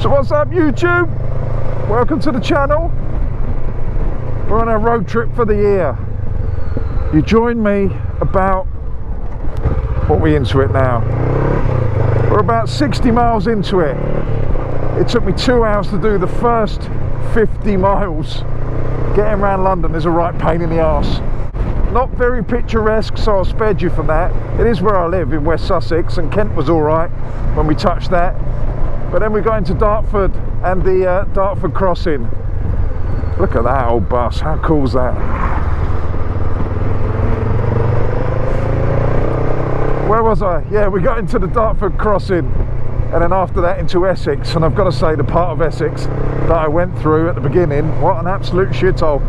So what's up, YouTube? Welcome to the channel. We're on our road trip for the year. You join me about, what are we into it now? We're about 60 miles into it. It took me 2 hours to do the first 50 miles. Getting around London is a right pain in the arse. Not very picturesque, so I'll spare you from that. It is where I live, in West Sussex, and Kent was all right when we touched that. But then we got into Dartford and the Dartford crossing. Look at that old bus, how cool is that? Where was I? Yeah, we got into the Dartford crossing, and then after that into Essex. And I've got to say, the part of Essex that I went through at the beginning, what an absolute shithole.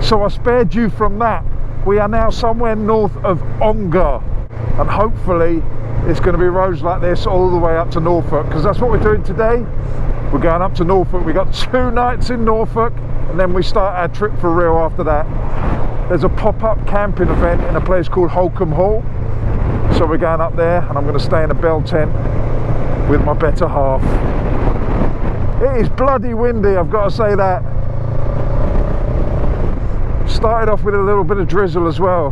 So I spared you from that. We are now somewhere north of Ongar, and hopefully it's going to be roads like this all the way up to Norfolk, because that's what we're doing today. We're going up to Norfolk. We got 2 nights in Norfolk, and then we start our trip for real after that. There's a pop-up camping event in a place called Holcombe Hall, so we're going up there, and I'm going to stay in a bell tent with my better half. It is bloody windy, I've got to say that. Started off with a little bit of drizzle as well.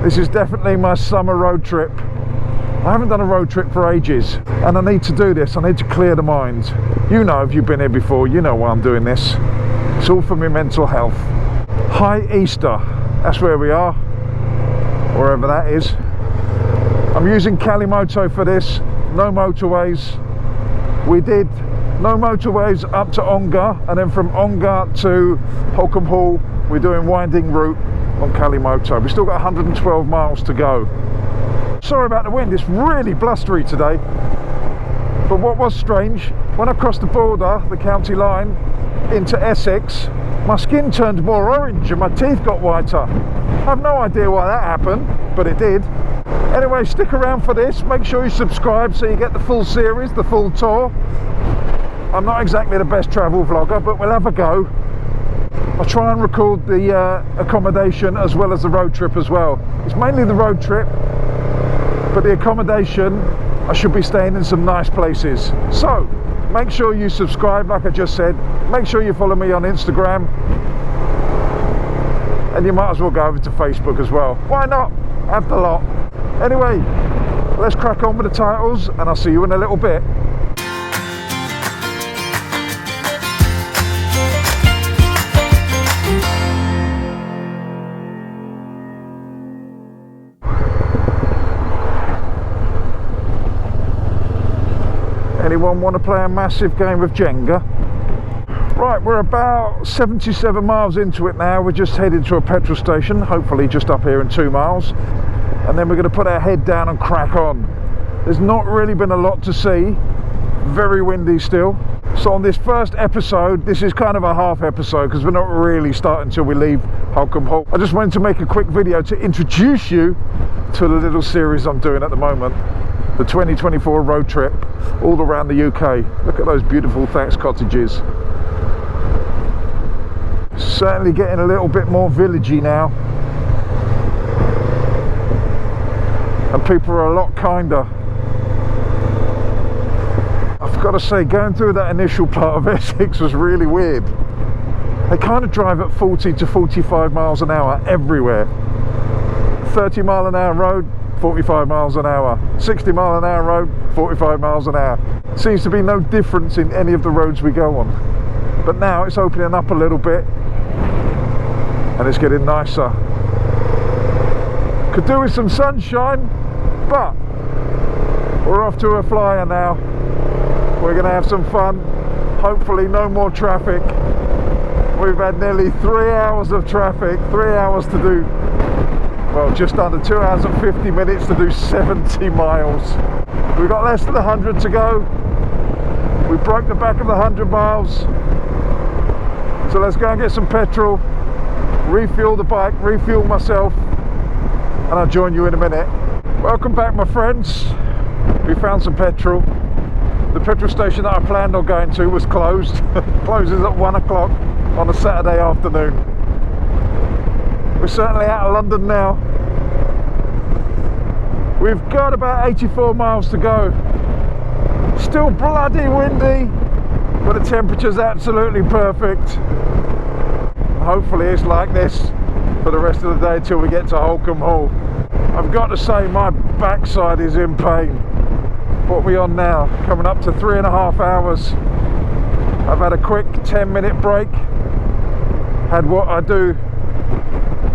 This is definitely my summer road trip. I haven't done a road trip for ages, and I need to do this. I need to clear the mind. You know, if you've been here before, you know why I'm doing this. It's all for my mental health. High Easter, that's where we are, wherever that is. I'm using Kalimoto for this. No motorways. We did no motorways up to Ongar, and then from Ongar to Holcombe Hall we're doing winding route on Kalimoto. We've still got 112 miles to go. Sorry about the wind, it's really blustery today. But what was strange, when I crossed the border, the county line, into Essex, my skin turned more orange and my teeth got whiter. I have no idea why that happened, but it did. Anyway, stick around for this. Make sure you subscribe so you get the full series, the full tour. I'm not exactly the best travel vlogger, but we'll have a go. I'll try and record the accommodation as well as the road trip as well. It's mainly the road trip, but the accommodation, I should be staying in some nice places. So make sure you subscribe, like I just said. Make sure you follow me on Instagram, and you might as well go over to Facebook as well. Why not? Have the lot. Anyway, let's crack on with the titles, and I'll see you in a little bit. Anyone want to play a massive game of Jenga? Right, we're about 77 miles into it now. We're just heading to a petrol station, hopefully just up here in 2 miles. And then we're going to put our head down and crack on. There's not really been a lot to see. Very windy still. So on this first episode, this is kind of a half episode because we're not really starting until we leave Holcombe Hall. I just wanted to make a quick video to introduce you to the little series I'm doing at the moment. The 2024 road trip all around the UK. Look at those beautiful thatched cottages. Certainly getting a little bit more villagey now. And people are a lot kinder. I've got to say, going through that initial part of Essex was really weird. They kind of drive at 40 to 45 miles an hour everywhere. 30 mile an hour road, 45 miles an hour. 60 mile an hour road, 45 miles an hour. Seems to be no difference in any of the roads we go on. But now it's opening up a little bit, and it's getting nicer. Could do with some sunshine, but we're off to a flyer now. We're going to have some fun. Hopefully no more traffic. We've had nearly 3 hours of traffic, 3 hours to do, well, just under 2 hours and 50 minutes to do 70 miles. We've got less than 100 to go. We broke the back of the 100 miles. So let's go and get some petrol, refuel the bike, refuel myself, and I'll join you in a minute. Welcome back, my friends. We found some petrol. The petrol station that I planned on going to was closed. Closes at 1 o'clock on a Saturday afternoon. We're certainly out of London now. We've got about 84 miles to go. still bloody windy, but the temperature's absolutely perfect. Hopefully it's like this for the rest of the day till we get to Holcombe Hall. I've got to say my backside is in pain. What are we on now? Coming up to 3.5 hours. I've had a quick 10-minute break. Had what I do.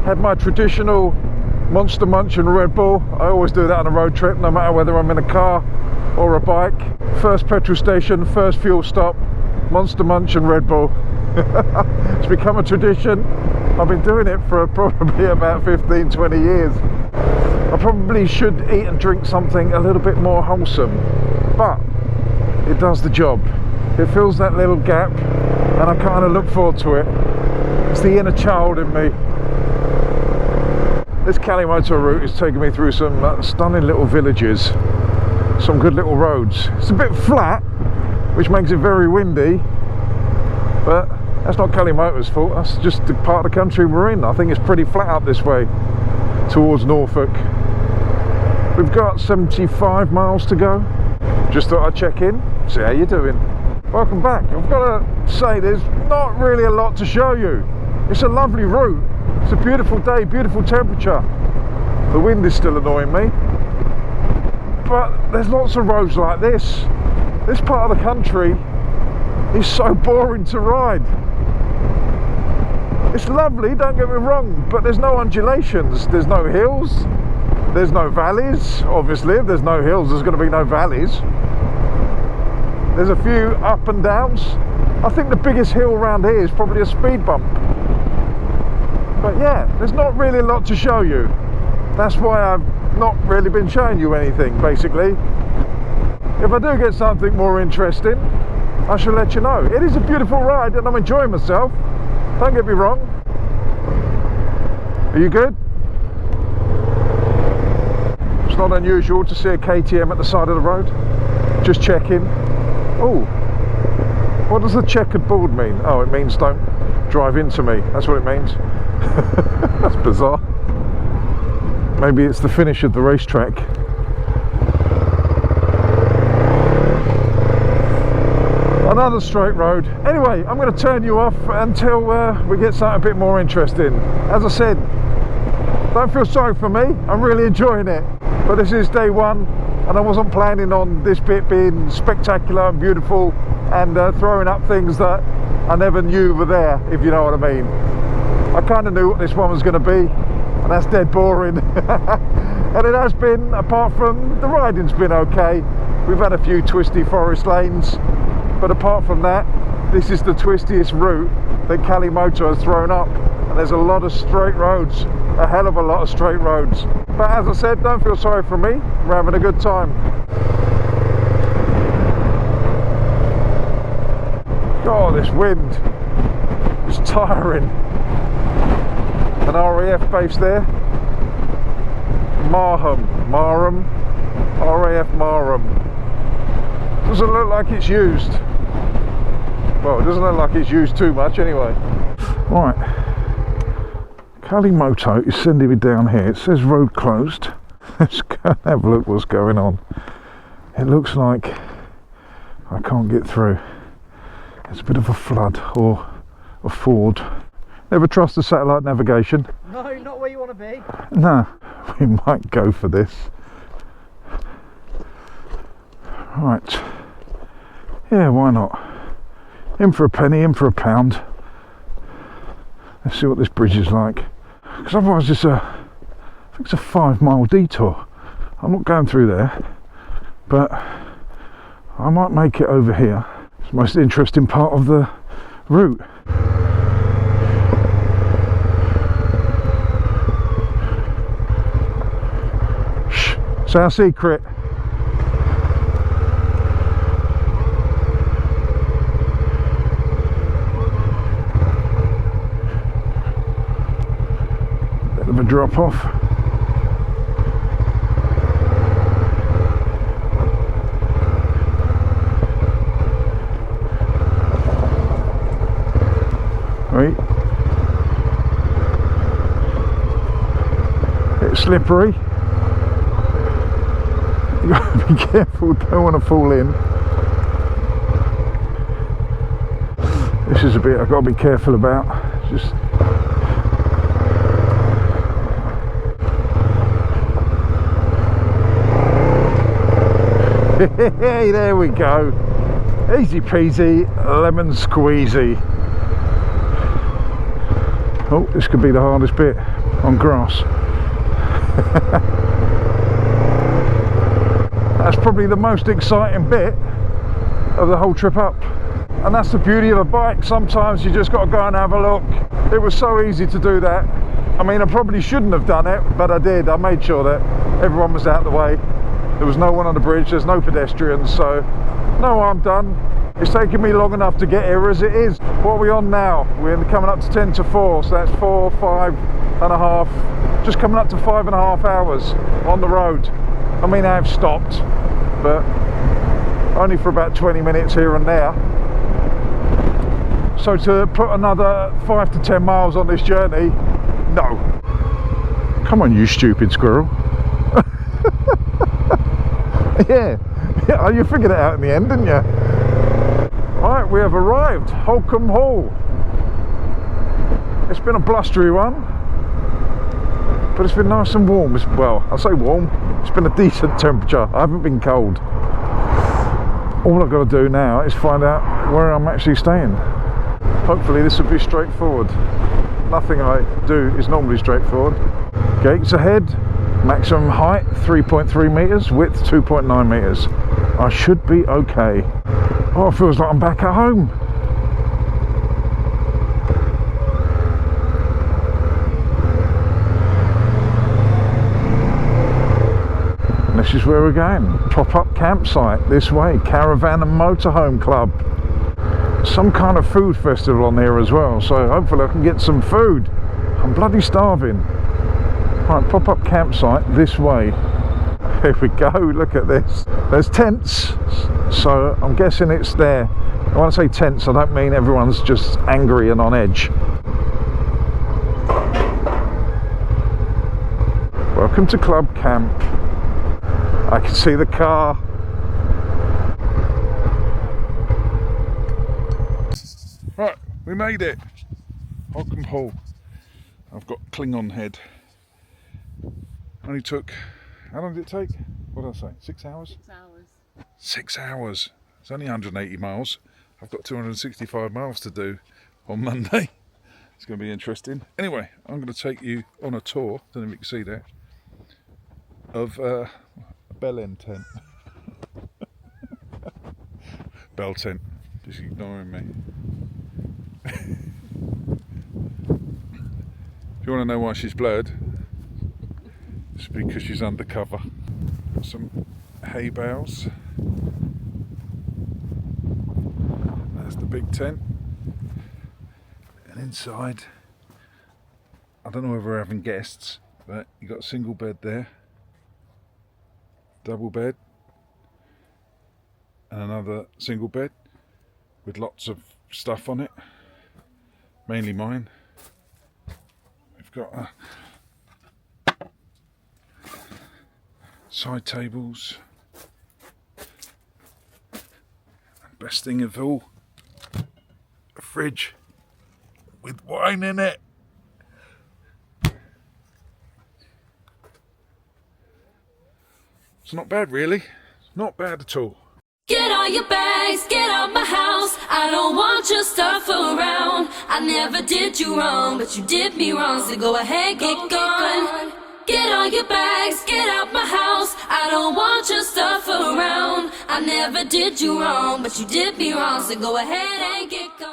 Had my traditional Monster Munch and Red Bull. I always do that on a road trip, no matter whether I'm in a car or a bike. First petrol station, first fuel stop, Monster Munch and Red Bull. It's become a tradition. I've been doing it for probably about 15-20 years. I probably should eat and drink something a little bit more wholesome, but it does the job. It fills that little gap and I kind of look forward to it. It's the inner child in me. This Kalimoto route is taking me through some stunning little villages, some good little roads. It's a bit flat, which makes it very windy, but that's not Kalimoto's fault, that's just the part of the country we're in. I think it's pretty flat up this way towards Norfolk. We've got 75 miles to go. Just thought I'd check in, see how you're doing. Welcome back. I've got to say there's not really a lot to show you. It's a lovely route. It's a beautiful day, beautiful temperature. The wind is still annoying me. But there's lots of roads like this. This part of the country is so boring to ride. It's lovely, don't get me wrong, but there's no undulations, there's no hills, there's no valleys. Obviously, if there's no hills, there's going to be no valleys. There's a few up and downs. I think the biggest hill around here is probably a speed bump. But yeah, there's not really a lot to show you. That's why I've not really been showing you anything, basically. If I do get something more interesting, I shall let you know. It is a beautiful ride and I'm enjoying myself. Don't get me wrong. Are you good? It's not unusual to see a KTM at the side of the road. Just checking. Oh, what does the checkered board mean? Oh, it means don't drive into me. That's what it means. That's bizarre. Maybe it's the finish of the racetrack. Another straight road. Anyway, I'm going to turn you off until we get something a bit more interesting. As I said, don't feel sorry for me. I'm really enjoying it. But this is day one and I wasn't planning on this bit being spectacular and beautiful and throwing up things that I never knew were there, if you know what I mean. I kind of knew what this one was going to be, and that's dead boring. And it has been, apart from the riding's been okay. We've had a few twisty forest lanes, but apart from that, this is the twistiest route that Kalimoto has thrown up, and there's a lot of straight roads, a hell of a lot of straight roads. But as I said, don't feel sorry for me, we're having a good time. God, this wind is tiring. An RAF base there. Marham, RAF Marham. Doesn't look like it's used. Well, it doesn't look like it's used too much anyway. Right, Kalimoto is sending me down here. It says road closed. Let's go and have a look what's going on. It looks like I can't get through. It's a bit of a flood or a ford. Never trust the satellite navigation. No, not where you want to be. No, we might go for this. Right. Yeah, why not? In for a penny, in for a pound. Let's see what this bridge is like. Because otherwise it's I think it's a 5-mile detour. I'm not going through there, but I might make it over here. It's the most interesting part of the route. Shh, it's our secret. Bit of a drop off. Right. It's slippery. You've got to be careful, don't want to fall in. This is a bit I've got to be careful about. Just hey, there we go. Easy peasy, lemon squeezy. Oh, this could be the hardest bit on grass. That's probably the most exciting bit of the whole trip up. And that's the beauty of a bike. Sometimes you just got to go and have a look. It was so easy to do that. I mean, I probably shouldn't have done it, but I did. I made sure that everyone was out of the way. There was no one on the bridge, there's no pedestrians, so no harm done. It's taken me long enough to get here as it is. What are we on now? We're coming up to 10 to 4, so that's 4, 5.5, just coming up to 5.5 hours on the road. I mean, I've stopped, but only for about 20 minutes here and there. So to put another 5 to 10 miles on this journey, no. Come on, you stupid squirrel. Yeah, you figured it out in the end, didn't you? Right, we have arrived, Holcombe Hall. It's been a blustery one, but it's been nice and warm. Well, I say warm, it's been a decent temperature. I haven't been cold. All I've got to do now is find out where I'm actually staying. Hopefully this will be straightforward. Nothing I do is normally straightforward. Gates ahead. Maximum height 3.3 meters, width 2.9 meters. I should be okay. Oh, it feels like I'm back at home. And this is where we're going. Pop-up campsite this way. Caravan and Motorhome Club. Some kind of food festival on here as well, so hopefully I can get some food. I'm bloody starving. Right, pop-up campsite this way. Here we go, look at this. There's tents, so I'm guessing it's there. When I say tents, I don't mean everyone's just angry and on edge. Welcome to Club Camp. I can see the car. Right, we made it. Holcombe Hall. I've got Klingon head. Only took, how long did it take? What did I say, 6 hours? 6 hours. 6 hours. It's only 180 miles. I've got 265 miles to do on Monday. It's going to be interesting. Anyway, I'm going to take you on a tour, I don't know if you can see that, of a bell end tent. Bell tent, just ignoring me. If you want to know why she's blurred, it's because she's undercover. Got some hay bales. That's the big tent. And inside, I don't know whether we're having guests, but you got a single bed there, double bed, and another single bed with lots of stuff on it, mainly mine. We've got side tables, and best thing of all, a fridge with wine in it. It's not bad really, not bad at all. Get all your bags, get out my house. I don't want your stuff around. I never did you wrong, but you did me wrong, so go ahead, get gone. Get all your bags, get out my house. I don't want your stuff around. I never did you wrong, but you did me wrong, so go ahead and get gone.